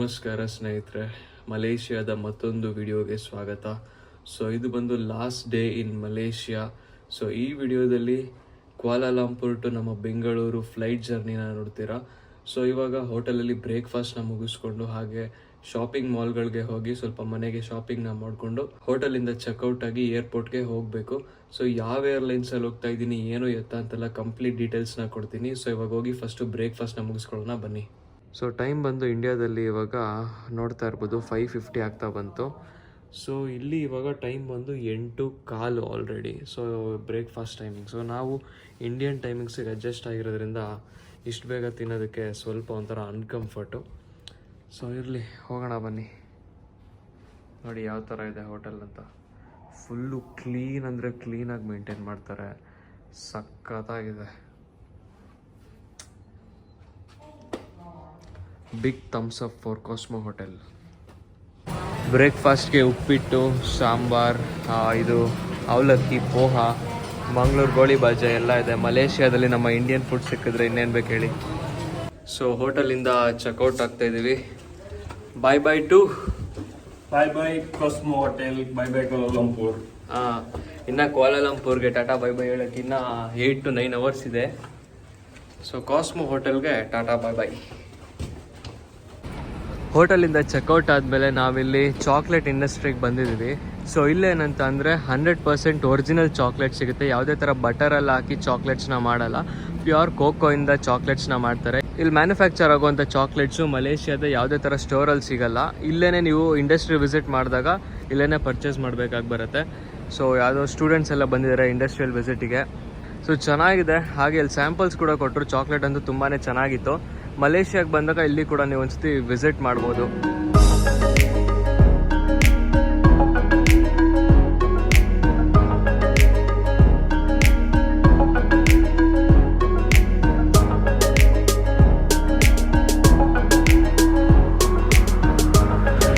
ನಮಸ್ಕಾರ ಸ್ನೇಹಿತರೆ, ಮಲೇಷಿಯಾದ ಮತ್ತೊಂದು ವಿಡಿಯೋಗೆ ಸ್ವಾಗತ. ಸೊ ಇದು ಬಂದು last day in Malaysia. So ಈ ವಿಡಿಯೋದಲ್ಲಿ ಕ್ವಾಲಾಲಂಪುರ್ ಟು ನಮ್ಮ ಬೆಂಗಳೂರು ಫ್ಲೈಟ್ ಜರ್ನಿನ ನೋಡ್ತೀರಾ. ಸೊ ಇವಾಗ ಹೋಟೆಲಲ್ಲಿ ಬ್ರೇಕ್ಫಾಸ್ಟ್ನ ಮುಗಿಸ್ಕೊಂಡು ಹಾಗೆ ಶಾಪಿಂಗ್ ಮಾಲ್ಗಳಿಗೆ ಹೋಗಿ ಸ್ವಲ್ಪ ಮನೆಗೆ ಶಾಪಿಂಗ್ನ ಮಾಡಿಕೊಂಡು ಹೋಟೆಲಿಂದ ಚೆಕ್ಔಟ್ ಆಗಿ ಏರ್ಪೋರ್ಟ್ಗೆ ಹೋಗಬೇಕು. ಸೊ ಯಾವ ಏರ್ಲೈನ್ಸಲ್ಲಿ ಹೋಗ್ತಾ ಇದ್ದೀನಿ, ಏನು ಎತ್ತ ಅಂತೆಲ್ಲ ಕಂಪ್ಲೀಟ್ ಡೀಟೇಲ್ಸ್ನ ಕೊಡ್ತೀನಿ. ಸೊ ಇವಾಗ ಹೋಗಿ ಫಸ್ಟು ಬ್ರೇಕ್ಫಾಸ್ಟ್ನ ಮುಗಿಸ್ಕೊಳ್ಳೋಣ ಬನ್ನಿ. ಸೊ ಟೈಮ್ ಬಂದು ಇಂಡಿಯಾದಲ್ಲಿ ಇವಾಗ ನೋಡ್ತಾ ಇರ್ಬೋದು 5:50 ಆಗ್ತಾ ಬಂತು. ಸೊ ಇಲ್ಲಿ ಇವಾಗ ಟೈಮ್ ಬಂದು 8:15 already. So breakfast timing. So ನಾವು ಇಂಡಿಯನ್ ಟೈಮಿಂಗ್ಸಿಗೆ ಅಡ್ಜಸ್ಟ್ ಆಗಿರೋದ್ರಿಂದ ಇಷ್ಟು ಬೇಗ ತಿನ್ನೋದಕ್ಕೆ ಸ್ವಲ್ಪ ಒಂಥರ ಅನ್ಕಂಫರ್ಟು. ಸೊ ಇರಲಿ, ಹೋಗೋಣ ಬನ್ನಿ. ನೋಡಿ ಯಾವ ಥರ ಇದೆ ಹೋಟೆಲ್ ಅಂತ. ಫುಲ್ಲು ಕ್ಲೀನ್ ಅಂದರೆ ಕ್ಲೀನಾಗಿ ಮೇಂಟೈನ್ ಮಾಡ್ತಾರೆ, ಸಖತ್ತಾಗಿದೆ. Big thumbs up for Cosmo Hotel. ಬ್ರೇಕ್ಫಾಸ್ಟ್ಗೆ ಉಪ್ಪಿಟ್ಟು, ಸಾಂಬಾರ್, ಇದು ಅವಲಕ್ಕಿ, ಪೋಹ, ಮಂಗಳೂರು ಗೋಳಿ ಬಾಜೆ ಎಲ್ಲ ಇದೆ. ಮಲೇಷಿಯಾದಲ್ಲಿ ನಮ್ಮ ಇಂಡಿಯನ್ ಫುಡ್ ಸಿಕ್ಕಿದ್ರೆ ಇನ್ನೇನು ಬೇಕು ಹೇಳಿ. ಸೊ ಹೋಟೆಲಿಂದ ಚೆಕ್ಔಟ್ ಆಗ್ತಾ ಇದ್ದೀವಿ. Bye bye to bye bye Cosmo hotel, bye bye Kuala Lumpur. ಇನ್ನು ಕ್ವಾಲಾಲಂಪುರ್ಗೆ ಟಾಟಾ ಬಾಯ್ ಬಾಯ್ ಹೇಳೋಕ್ಕೆ ಇನ್ನೂ 8 to 9 hours ಇದೆ. ಸೊ ಕಾಸ್ಮೋ ಹೋಟೆಲ್ಗೆ ಟಾಟಾ ಬಾಯ್ ಬಾಯ್. ಹೋಟೆಲಿಂದ ಚೆಕ್ಔಟ್ ಆದಮೇಲೆ ನಾವಿಲ್ಲಿ ಚಾಕ್ಲೇಟ್ ಇಂಡಸ್ಟ್ರಿಗೆ ಬಂದಿದ್ದೀವಿ. ಸೊ ಇಲ್ಲೇನಂತ ಅಂದರೆ 100% ಒರಿಜಿನಲ್ ಚಾಕ್ಲೇಟ್ ಸಿಗುತ್ತೆ. ಯಾವುದೇ ಥರ ಬಟರಲ್ಲಿ ಹಾಕಿ ಚಾಕ್ಲೇಟ್ಸ್ನ ಮಾಡಲ್ಲ, ಪ್ಯೂರ್ ಕೋಕೋಯಿಂದ ಚಾಕ್ಲೇಟ್ಸ್ನ ಮಾಡ್ತಾರೆ. ಇಲ್ಲಿ ಮ್ಯಾನುಫ್ಯಾಕ್ಚರ್ ಆಗುವಂಥ ಚಾಕ್ಲೇಟ್ಸು ಮಲೇಷಿಯಾದ ಯಾವುದೇ ಥರ ಸ್ಟೋರಲ್ಲಿ ಸಿಗಲ್ಲ. ಇಲ್ಲೇ ನೀವು ಇಂಡಸ್ಟ್ರಿ ವಿಸಿಟ್ ಮಾಡಿದಾಗ ಇಲ್ಲೇ ಪರ್ಚೇಸ್ ಮಾಡಬೇಕಾಗಿ ಬರುತ್ತೆ. ಸೊ ಯಾವುದೋ ಸ್ಟೂಡೆಂಟ್ಸ್ ಎಲ್ಲ ಬಂದಿದ್ದಾರೆ ಇಂಡಸ್ಟ್ರಿಯಲ್ ವಿಸಿಟಿಗೆ. ಸೊ ಚೆನ್ನಾಗಿದೆ. ಹಾಗೆ ಇಲ್ಲಿ ಸ್ಯಾಂಪಲ್ಸ್ ಕೂಡ ಕೊಟ್ಟರು. ಚಾಕ್ಲೇಟ್ ಅಂತೂ ತುಂಬಾ ಚೆನ್ನಾಗಿತ್ತು. ಮಲೇಷಿಯಾಗೆ ಬಂದಾಗ ಇಲ್ಲಿ ಕೂಡ ನೀವು ಒಂದ್ಸತಿ ವಿಸಿಟ್ ಮಾಡ್ಬೋದು.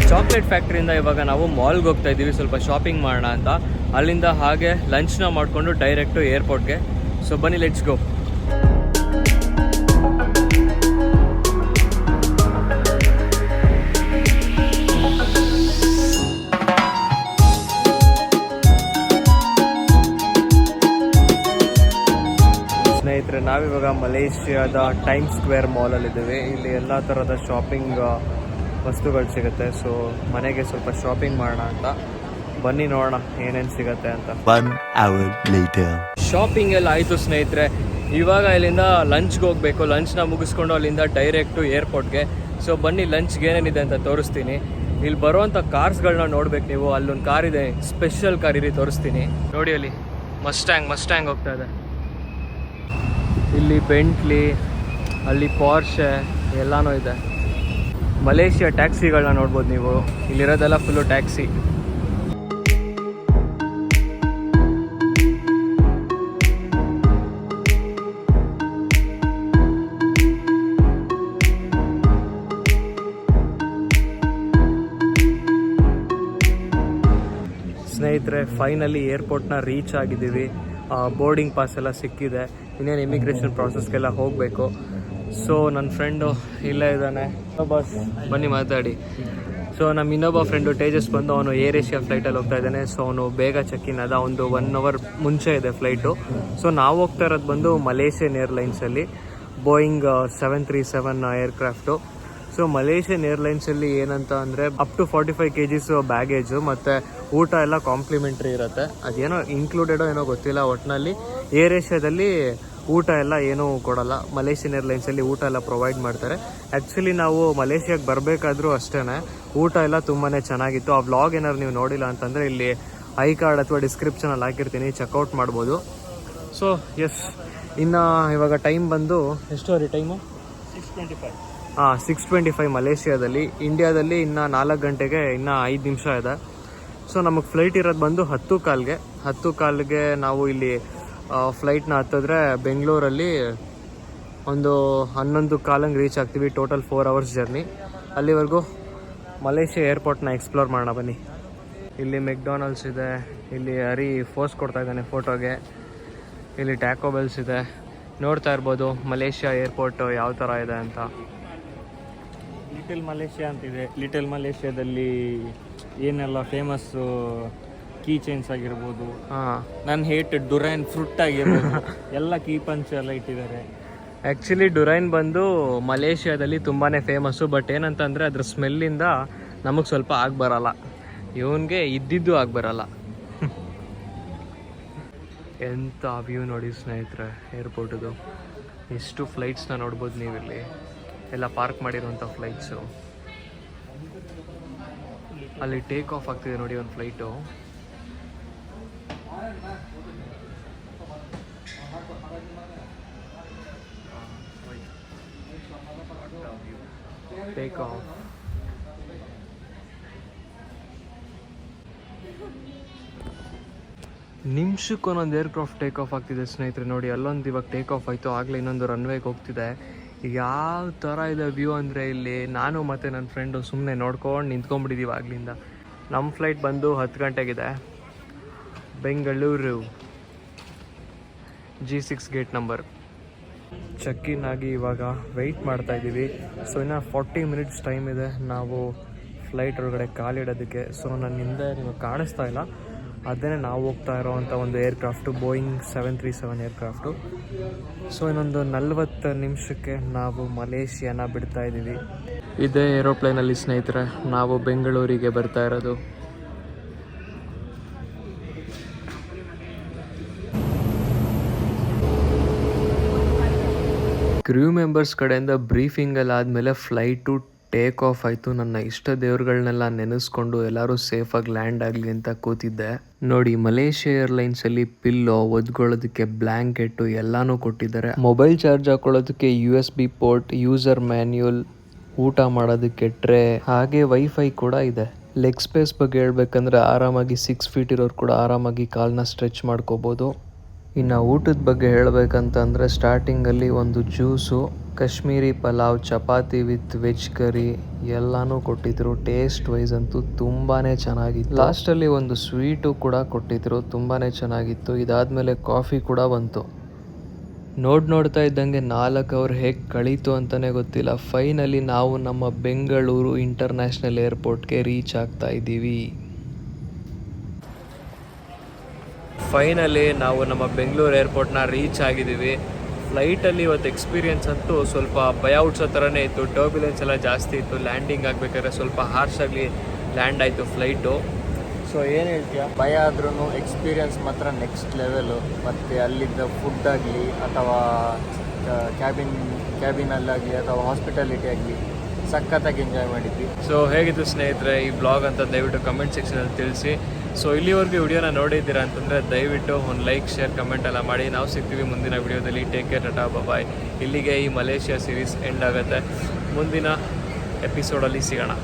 ಚಾಕ್ಲೇಟ್ ಫ್ಯಾಕ್ಟ್ರಿಯಿಂದ ಇವಾಗ ನಾವು ಮಾಲ್ಗೆ ಹೋಗ್ತಾ ಇದ್ದೀವಿ ಸ್ವಲ್ಪ ಶಾಪಿಂಗ್ ಮಾಡೋಣ ಅಂತ. ಅಲ್ಲಿಂದ ಹಾಗೆ ಲಂಚ್ನ ಮಾಡಿಕೊಂಡು ಡೈರೆಕ್ಟು ಏರ್ಪೋರ್ಟ್ಗೆ. ಸೊ ಬನ್ನಿ, ಲೆಟ್ಸ್ ಗೋ. ಸ್ನೇಹಿತರೆ, ನಾವಿವಾಗ ಮಲೇಷಿಯಾದ ಟೈಮ್ ಸ್ಕ್ವೇರ್ ಮಾಲಲ್ಲಿದ್ದೀವಿ. ಇಲ್ಲಿ ಎಲ್ಲ ಥರದ ಶಾಪಿಂಗ್ ವಸ್ತುಗಳು ಸಿಗುತ್ತೆ. ಸೊ ಮನೆಗೆ ಸ್ವಲ್ಪ ಶಾಪಿಂಗ್ ಮಾಡೋಣ ಅಂತ ಬನ್ನಿ, ನೋಡೋಣ ಏನೇನು ಸಿಗುತ್ತೆ ಅಂತ. 1 hour later. ಶಾಪಿಂಗ್ ಎಲ್ಲ ಆಯಿತು ಸ್ನೇಹಿತರೆ. ಇವಾಗ ಇಲ್ಲಿಂದ ಲಂಚ್ಗೆ ಹೋಗಬೇಕು. ಲಂಚ್ನ ಮುಗಿಸ್ಕೊಂಡು ಅಲ್ಲಿಂದ ಡೈರೆಕ್ಟು ಏರ್ಪೋರ್ಟ್ಗೆ. ಸೊ ಬನ್ನಿ, ಲಂಚ್ಗೆ ಏನೇನಿದೆ ಅಂತ ತೋರಿಸ್ತೀನಿ. ಇಲ್ಲಿ ಬರುವಂಥ ಕಾರ್ಸ್ಗಳನ್ನ ನೋಡ್ಬೇಕು ನೀವು. ಅಲ್ಲೊಂದು ಕಾರ್ ಇದೆ, ಸ್ಪೆಷಲ್ ಕಾರ್ ಇರಿ, ತೋರಿಸ್ತೀನಿ ನೋಡಿ. ಅಲ್ಲಿ ಮಸ್ಟ್ಯಾಂಗ್ ಹೋಗ್ತಾ ಇದೆ. ಇಲ್ಲಿ ಬೆಂಟ್ಲಿ, ಅಲ್ಲಿ ಪೋರ್ಷೆ ಎಲ್ಲನೂ ಇದೆ. ಮಲೇಷಿಯಾ ಟ್ಯಾಕ್ಸಿಗಳನ್ನ ನೋಡ್ಬೋದು ನೀವು. ಇಲ್ಲಿರೋದೆಲ್ಲ ಫುಲ್ಲು ಟ್ಯಾಕ್ಸಿ. ಸ್ನೇಹಿತರೆ, ಫೈನಲಿ ಏರ್ಪೋರ್ಟ್ನ ರೀಚ್ ಆಗಿದ್ದೀವಿ. ಬೋರ್ಡಿಂಗ್ ಪಾಸ್ ಎಲ್ಲ ಸಿಕ್ಕಿದೆ. ಇನ್ನೇನು ಇಮಿಗ್ರೇಷನ್ ಪ್ರಾಸೆಸ್ಗೆಲ್ಲ ಹೋಗಬೇಕು. ಸೊ ನನ್ನ ಫ್ರೆಂಡು ಇಲ್ಲೇ ಇದ್ದಾನೆ. ಬಸ್ ಬನ್ನಿ ಮಾತಾಡಿ. ಸೊ ನಮ್ಮ ಇನ್ನೊಬ್ಬ ಫ್ರೆಂಡು ತೇಜಸ್ ಬಂದು ಅವನು ಏರ್ ಏಷ್ಯಾ ಫ್ಲೈಟಲ್ಲಿ ಹೋಗ್ತಾ ಇದ್ದಾನೆ. ಸೊ ಅವನು ಬೇಗ ಚೆಕ್ ಇನ್ ಅದ, ಒಂದು 1 hour ಮುಂಚೆ ಇದೆ ಫ್ಲೈಟು. ಸೊ ನಾವು ಹೋಗ್ತಾ ಇರೋದು ಬಂದು ಮಲೇಷಿಯನ್ ಏರ್ಲೈನ್ಸಲ್ಲಿ, ಬೋಯಿಂಗ್ 737 ಏರ್ಕ್ರಾಫ್ಟು. ಸೊ ಮಲೇಷಿಯನ್ ಏರ್ಲೈನ್ಸಲ್ಲಿ ಏನಂತ ಅಂದರೆ ಅಪ್ ಟು 45 kgs ಬ್ಯಾಗೇಜು ಮತ್ತು ಊಟ ಎಲ್ಲ ಕಾಂಪ್ಲಿಮೆಂಟ್ರಿ ಇರುತ್ತೆ. ಅದೇನೋ ಇನ್ಕ್ಲೂಡೆಡೋ ಏನೋ ಗೊತ್ತಿಲ್ಲ. ಒಟ್ಟಿನಲ್ಲಿ ಏರ್ ಏಷ್ಯಾದಲ್ಲಿ ಊಟ ಎಲ್ಲ ಏನೂ ಕೊಡಲ್ಲ. ಮಲೇಷಿಯನ್ ಏರ್ಲೈನ್ಸಲ್ಲಿ ಊಟ ಎಲ್ಲ ಪ್ರೊವೈಡ್ ಮಾಡ್ತಾರೆ. ಆ್ಯಕ್ಚುಲಿ ನಾವು ಮಲೇಷಿಯಾಗೆ ಬರಬೇಕಾದ್ರೂ ಅಷ್ಟೇ ಊಟ ಎಲ್ಲ ತುಂಬಾ ಚೆನ್ನಾಗಿತ್ತು. ಆ ವ್ಲಾಗ್ ಏನಾದ್ರು ನೀವು ನೋಡಿಲ್ಲ ಅಂತಂದರೆ ಇಲ್ಲಿ ಐ ಕಾರ್ಡ್ ಅಥವಾ ಡಿಸ್ಕ್ರಿಪ್ಷನಲ್ಲಿ ಹಾಕಿರ್ತೀನಿ, ಚೆಕ್ಔಟ್ ಮಾಡ್ಬೋದು. ಸೊ ಎಸ್, ಇನ್ನು ಇವಾಗ ಟೈಮ್ ಬಂದು ಎಷ್ಟು ರೀ ಟೈಮು? 6:25. 6:25 ಮಲೇಷಿಯಾದಲ್ಲಿ. ಇಂಡಿಯಾದಲ್ಲಿ ಇನ್ನು 4 ಗಂಟೆಗೆ ಇನ್ನೂ 5 ನಿಮಿಷ ಇದೆ. ಸೊ ನಮಗೆ ಫ್ಲೈಟ್ ಇರೋದು ಬಂದು 10:15ಗೆ ನಾವು ಇಲ್ಲಿ ಫ್ಲೈಟ್ನ ಹತ್ತಿದ್ರೆ ಬೆಂಗಳೂರಲ್ಲಿ ಒಂದು 11:15 ರೀಚ್ ಆಗ್ತೀವಿ. Total 4 hours journey. ಅಲ್ಲಿವರೆಗೂ ಮಲೇಷಿಯಾ ಏರ್ಪೋರ್ಟ್ನ ಎಕ್ಸ್ಪ್ಲೋರ್ ಮಾಡೋಣ ಬನ್ನಿ. ಇಲ್ಲಿ ಮೆಕ್ಡೊನಾಲ್ಡ್ಸ್ ಇದೆ. ಇಲ್ಲಿ ಹರಿ ಫೋಸ್ ಕೊಡ್ತಾ ಇದ್ದಾನೆ ಫೋಟೋಗೆ. ಇಲ್ಲಿ ಟ್ಯಾಕೋ ಬೆಲ್ಸ್ ಇದೆ. ನೋಡ್ತಾ ಇರ್ಬೋದು ಮಲೇಷಿಯಾ ಏರ್ಪೋರ್ಟ್ ಯಾವ ಥರ ಇದೆ ಅಂತ. ಲಿಟಲ್ ಮಲೇಷ್ಯಾ ಅಂತಿದೆ. ಲಿಟಲ್ ಮಲೇಷ್ಯಾದಲ್ಲಿ ಏನೆಲ್ಲ ಫೇಮಸ್ಸು ಕೀ ಚೈನ್ಸ್ ಆಗಿರ್ಬೋದು, ಹಾಂ, ನಾನು ಹೇಟೆಡ್ ಡುರೈನ್ ಫ್ರೂಟ್ ಆಗಿರ್ಬೋದು ಎಲ್ಲ ಕೀ ಪಂಚ್ ಎಲ್ಲ ಇಟ್ಟಿದ್ದಾರೆ. ಆ್ಯಕ್ಚುಲಿ ಡುರೈನ್ ಬಂದು ಮಲೇಷ್ಯಾದಲ್ಲಿ ತುಂಬಾ ಫೇಮಸ್ಸು. ಬಟ್ ಏನಂತಂದರೆ ಅದ್ರ ಸ್ಮೆಲ್ಲಿಂದ ನಮಗೆ ಸ್ವಲ್ಪ ಬರಲ್ಲ, ಇವನಿಗೆ ಇದ್ದಿದ್ದು ಬರಲ್ಲ. ಎಂಥ ವ್ಯೂ ನೋಡಿ ಸ್ನೇಹಿತರೆ ಏರ್ಪೋರ್ಟದು. ಎಷ್ಟು ಫ್ಲೈಟ್ಸ್ನ ನೋಡ್ಬೋದು ನೀವಿಲ್ಲಿ, ಎಲ್ಲ ಪಾರ್ಕ್ ಮಾಡಿರುವಂಥ ಫ್ಲೈಟ್ಸು. ಅಲ್ಲಿ ಟೇಕ್ ಆಫ್ ಆಗ್ತಿದೆ ನೋಡಿ ಒಂದು ಫ್ಲೈಟು. Take off. ನಿಮಿಷಕ್ಕೆ ಒಂದೊಂದು ಏರ್ಕ್ರಾಫ್ಟ್ ಟೇಕ್ ಆಫ್ ಆಗ್ತಿದೆ ಸ್ನೇಹಿತರೆ ನೋಡಿ. ಅಲ್ಲೊಂದು ಇವಾಗ ಟೇಕ್ ಆಫ್ ಆಯಿತು, ಆಗಲೇ ಇನ್ನೊಂದು ರನ್ವೇಗೆ ಹೋಗ್ತಿದೆ. ಯಾವ ಥರ ಇದೆ ವ್ಯೂ ಅಂದರೆ ಇಲ್ಲಿ ನಾನು ಮತ್ತು ನನ್ನ ಫ್ರೆಂಡು ಸುಮ್ಮನೆ ನೋಡ್ಕೊಂಡು ನಿಂತ್ಕೊಂಡ್ಬಿಟ್ಟಿದ್ದೀವಿ ಆಗ್ಲಿಂದ. ನಮ್ಮ ಫ್ಲೈಟ್ ಬಂದು 10 ಗಂಟೆಗಿದೆ. Bengaluru G6 gate number. Check in ಆಗಿ ಇವಾಗ ವೆಯ್ಟ್ ಮಾಡ್ತಾಯಿದ್ದೀವಿ. ಸೊ ಇನ್ನು 40 ಮಿನಿಟ್ಸ್ ಟೈಮ್ ಇದೆ ನಾವು ಫ್ಲೈಟ್ ಒಳಗಡೆ ಕಾಲಿಡೋದಕ್ಕೆ. ಸೊ ನನ್ನ ಹಿಂದೆ ನಿಮಗೆ ಕಾಣಿಸ್ತಾ ಇಲ್ಲ, ಅದೇ ನಾವು ಹೋಗ್ತಾ ಇರೋವಂಥ ಒಂದು ಏರ್ಕ್ರಾಫ್ಟು, ಬೋಯಿಂಗ್ 737 ಏರ್ಕ್ರಾಫ್ಟು. ಸೊ ಇನ್ನೊಂದು 40 ನಿಮಿಷಕ್ಕೆ ನಾವು ಮಲೇಷಿಯಾನ ಬಿಡ್ತಾ ಇದ್ದೀವಿ. ಇದೇ ಏರೋಪ್ಲೇನಲ್ಲಿ ಸ್ನೇಹಿತರೆ ನಾವು ಬೆಂಗಳೂರಿಗೆ ಬರ್ತಾ ಇರೋದು. ಕ್ರ್ಯೂ ಮೆಂಬರ್ಸ್ ಕಡೆಯಿಂದ ಬ್ರೀಫಿಂಗಲ್ಲಿ ಆದಮೇಲೆ ಫ್ಲೈಟು ಟೇಕ್ ಆಫ್ ಆಯಿತು. ನನ್ನ ಇಷ್ಟ ದೇವ್ರುಗಳನ್ನೆಲ್ಲ ನೆನೆಸ್ಕೊಂಡು ಎಲ್ಲರೂ ಸೇಫಾಗಿ ಲ್ಯಾಂಡ್ ಆಗಲಿ ಅಂತ ಕೂತಿದ್ದೆ. ನೋಡಿ ಮಲೇಷ್ಯಾ ಏರ್ಲೈನ್ಸಲ್ಲಿ ಪಿಲ್ಲೋ, ಒದ್ಕೊಳ್ಳೋದಕ್ಕೆ ಬ್ಲ್ಯಾಂಕೆಟು ಎಲ್ಲನೂ ಕೊಟ್ಟಿದ್ದಾರೆ. ಮೊಬೈಲ್ ಚಾರ್ಜ್ ಹಾಕೊಳ್ಳೋದಕ್ಕೆ USB ಪೋರ್ಟ್, ಯೂಸರ್ ಮ್ಯಾನ್ಯುಯಲ್, ಊಟ ಮಾಡೋದಕ್ಕೆ ಟ್ರೇ, ಹಾಗೆ ವೈಫೈ ಕೂಡ ಇದೆ. ಲೆಗ್ ಸ್ಪೇಸ್ ಬಗ್ಗೆ ಹೇಳ್ಬೇಕಂದ್ರೆ ಆರಾಮಾಗಿ 6 ಫೀಟ್ ಇರೋರು ಕೂಡ ಆರಾಮಾಗಿ ಕಾಲನ್ನ ಸ್ಟ್ರೆಚ್ ಮಾಡ್ಕೋಬೋದು. ಇನ್ನು ಊಟದ ಬಗ್ಗೆ ಹೇಳಬೇಕಂತಂದರೆ ಸ್ಟಾರ್ಟಿಂಗಲ್ಲಿ ಒಂದು juice, Kashmiri pulao, chapati with veg curry ಎಲ್ಲನೂ ಕೊಟ್ಟಿದ್ರು. ಟೇಸ್ಟ್ ವೈಸ್ ಅಂತೂ ತುಂಬಾ ಚೆನ್ನಾಗಿತ್ತು. ಲಾಸ್ಟಲ್ಲಿ ಒಂದು ಸ್ವೀಟು ಕೂಡ ಕೊಟ್ಟಿದ್ರು, ತುಂಬಾ ಚೆನ್ನಾಗಿತ್ತು. ಇದಾದಮೇಲೆ ಕಾಫಿ ಕೂಡ ಬಂತು. ನೋಡ್ತಾ ಇದ್ದಂಗೆ 4 ಅವರ್ ಹೇಗೆ ಕಳೀತು ಅಂತಲೇ ಗೊತ್ತಿಲ್ಲ. ಫೈನಲಿ ನಾವು ನಮ್ಮ ಬೆಂಗಳೂರು ಇಂಟರ್ನ್ಯಾಷನಲ್ ಏರ್ಪೋರ್ಟ್ಗೆ ರೀಚ್ ಆಗ್ತಾ ಇದ್ದೀವಿ. ಫೈನಲಿ ನಾವು ನಮ್ಮ ಬೆಂಗಳೂರು ಏರ್ಪೋರ್ಟ್ನ ರೀಚ್ ಆಗಿದ್ದೀವಿ. ಫ್ಲೈಟಲ್ಲಿ ಇವತ್ತು ಎಕ್ಸ್ಪೀರಿಯನ್ಸ್ ಅಂತೂ ಸ್ವಲ್ಪ ಭಯ ಹುಡ್ಸೋ ಥರನೇ ಇತ್ತು. ಟರ್ಬ್ಯುಲೆನ್ಸ್ ಎಲ್ಲ ಜಾಸ್ತಿ ಇತ್ತು. ಲ್ಯಾಂಡಿಂಗ್ ಆಗಬೇಕಾದ್ರೆ ಸ್ವಲ್ಪ ಹಾರ್ಷಾಗಿ ಲ್ಯಾಂಡ್ ಆಯಿತು ಫ್ಲೈಟು. ಸೊ ಏನು ಹೇಳ್ತೀಯಾ, ಭಯ ಆದ್ರೂ ಎಕ್ಸ್ಪೀರಿಯನ್ಸ್ ಮಾತ್ರ ನೆಕ್ಸ್ಟ್ ಲೆವೆಲು. ಮತ್ತು ಅಲ್ಲಿದ್ದ ಫುಡ್ ಆಗಲಿ ಅಥವಾ ಕ್ಯಾಬಿನಲ್ಲಾಗಲಿ ಅಥವಾ ಹಾಸ್ಪಿಟಾಲಿಟಿ ಆಗಲಿ ಸಖತ್ತಾಗಿ ಎಂಜಾಯ್ ಮಾಡಿದ್ವಿ. ಸೊ ಹೇಗಿತ್ತು ಸ್ನೇಹಿತರೆ ಈ ಬ್ಲಾಗ್ ಅಂತ ದಯವಿಟ್ಟು ಕಮೆಂಟ್ ಸೆಕ್ಷನಲ್ಲಿ ತಿಳಿಸಿ. ಸೊ ಇಲ್ಲಿವರೆಗೂ ವಿಡಿಯೋನ ನೋಡಿದ್ದೀರಾ ಅಂತಂದರೆ ದಯವಿಟ್ಟು ಒಂದು ಲೈಕ್, ಶೇರ್, ಕಮೆಂಟ್ ಎಲ್ಲ ಮಾಡಿ. ನಾವು ಸಿಗ್ತೀವಿ ಮುಂದಿನ ವಿಡಿಯೋದಲ್ಲಿ. ಟೇಕ್ ಕೇರ್, ಟಾಟಾ, ಬಾಯ್. ಇಲ್ಲಿಗೆ ಈ ಮಲೇಷ್ಯಾ ಸೀರೀಸ್ ಎಂಡ್ ಆಗುತ್ತೆ. ಮುಂದಿನ ಎಪಿಸೋಡಲ್ಲಿ ಸಿಗೋಣ.